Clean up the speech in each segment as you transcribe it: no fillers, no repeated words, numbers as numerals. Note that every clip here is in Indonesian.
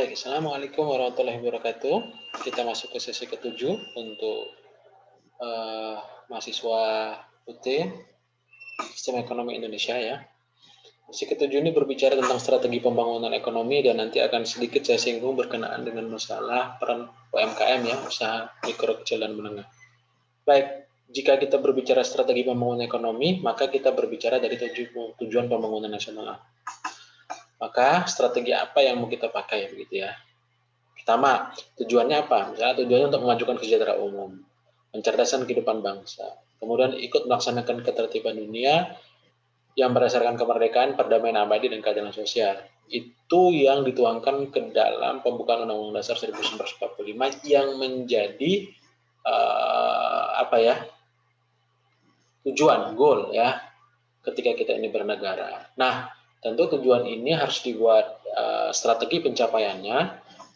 Baik, Assalamualaikum warahmatullahi wabarakatuh. Kita masuk ke sesi ketujuh untuk eh, mahasiswa UT Sistem Ekonomi Indonesia ya. Sesi ketujuh ini berbicara tentang strategi pembangunan ekonomi dan nanti akan sedikit saya singgung berkenaan dengan masalah peran UMKM ya, usaha mikro, kecil, dan menengah. Baik, jika kita berbicara strategi pembangunan ekonomi, maka kita berbicara dari tujuan pembangunan nasional. Maka strategi apa yang mau kita pakai begitu ya? Pertama, tujuannya apa? Misalnya tujuannya untuk memajukan kesejahteraan umum, mencerdaskan kehidupan bangsa, kemudian ikut melaksanakan ketertiban dunia yang berdasarkan kemerdekaan, perdamaian abadi, dan keadilan sosial. Itu yang dituangkan ke dalam pembukaan Undang-Undang Dasar 1945 yang menjadi apa ya, tujuan, goal ya, ketika kita ini bernegara. Nah, tentu tujuan ini harus dibuat strategi pencapaiannya.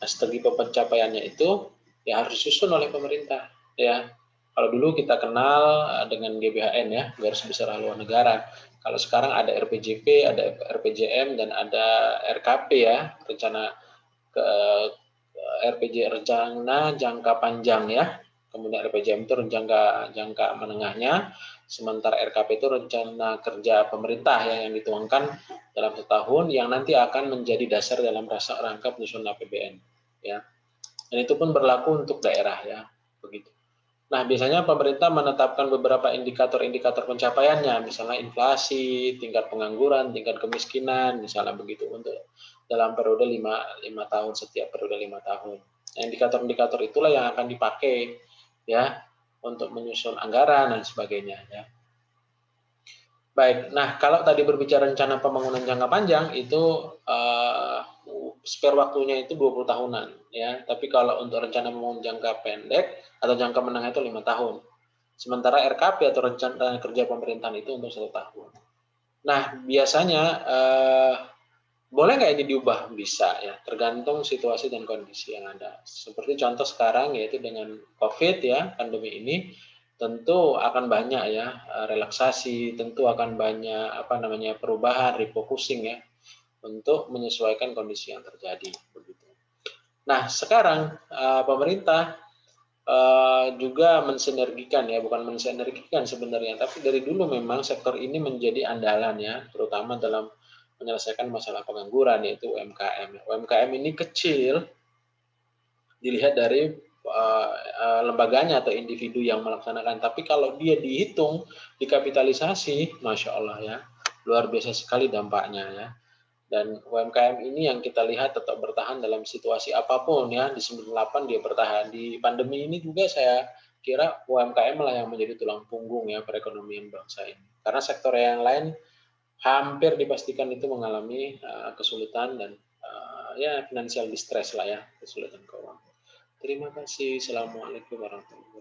Nah, strategi pencapaiannya itu ya harus disusun oleh pemerintah ya. Kalau dulu kita kenal dengan GBHN ya, Garis Besar Haluan Negara. Kalau sekarang ada RPJP, ada RPJM, dan ada RKP ya, rencana ke RPG rencana jangka panjang ya. Kemudian RPJM itu jangka menengahnya, sementara RKP itu rencana kerja pemerintah ya, yang dituangkan dalam setahun yang nanti akan menjadi dasar dalam rangka penyusunan APBN ya. Dan itu pun berlaku untuk daerah ya, begitu. Nah, biasanya pemerintah menetapkan beberapa indikator-indikator pencapaiannya, misalnya inflasi, tingkat pengangguran, tingkat kemiskinan, misalnya begitu untuk dalam periode 5 tahun, setiap periode 5 tahun. Nah, indikator-indikator itulah yang akan dipakai ya untuk menyusun anggaran dan sebagainya ya. Baik, nah kalau tadi berbicara rencana pembangunan jangka panjang itu spare waktunya itu 20 tahunan ya. Tapi kalau untuk rencana pembangunan jangka pendek atau jangka menengah itu 5 tahun. Sementara RKP atau rencana kerja pemerintahan itu untuk 1 tahun. Nah, biasanya boleh nggak ini diubah? Bisa ya, tergantung situasi dan kondisi yang ada. Seperti contoh sekarang yaitu dengan COVID ya, pandemi ini tentu akan banyak ya relaksasi, tentu akan banyak perubahan, refocusing ya untuk menyesuaikan kondisi yang terjadi begitu. Nah, sekarang pemerintah juga mensinergikan ya, bukan mensinergikan sebenarnya, tapi dari dulu memang sektor ini menjadi andalan ya, terutama dalam menyelesaikan masalah pengangguran yaitu UMKM. UMKM ini kecil dilihat dari lembaganya atau individu yang melaksanakan, tapi kalau dia dihitung, dikapitalisasi, masya Allah ya, luar biasa sekali dampaknya ya. Dan UMKM ini yang kita lihat tetap bertahan dalam situasi apapun ya. Di 98 dia bertahan. Di pandemi ini juga saya kira UMKM lah yang menjadi tulang punggung ya perekonomian bangsa ini. Karena sektor yang lain hampir dipastikan itu mengalami kesulitan dan ya financial distress lah ya, kesulitan keuangan. Terima kasih. Assalamualaikum warahmatullahi wabarakatuh.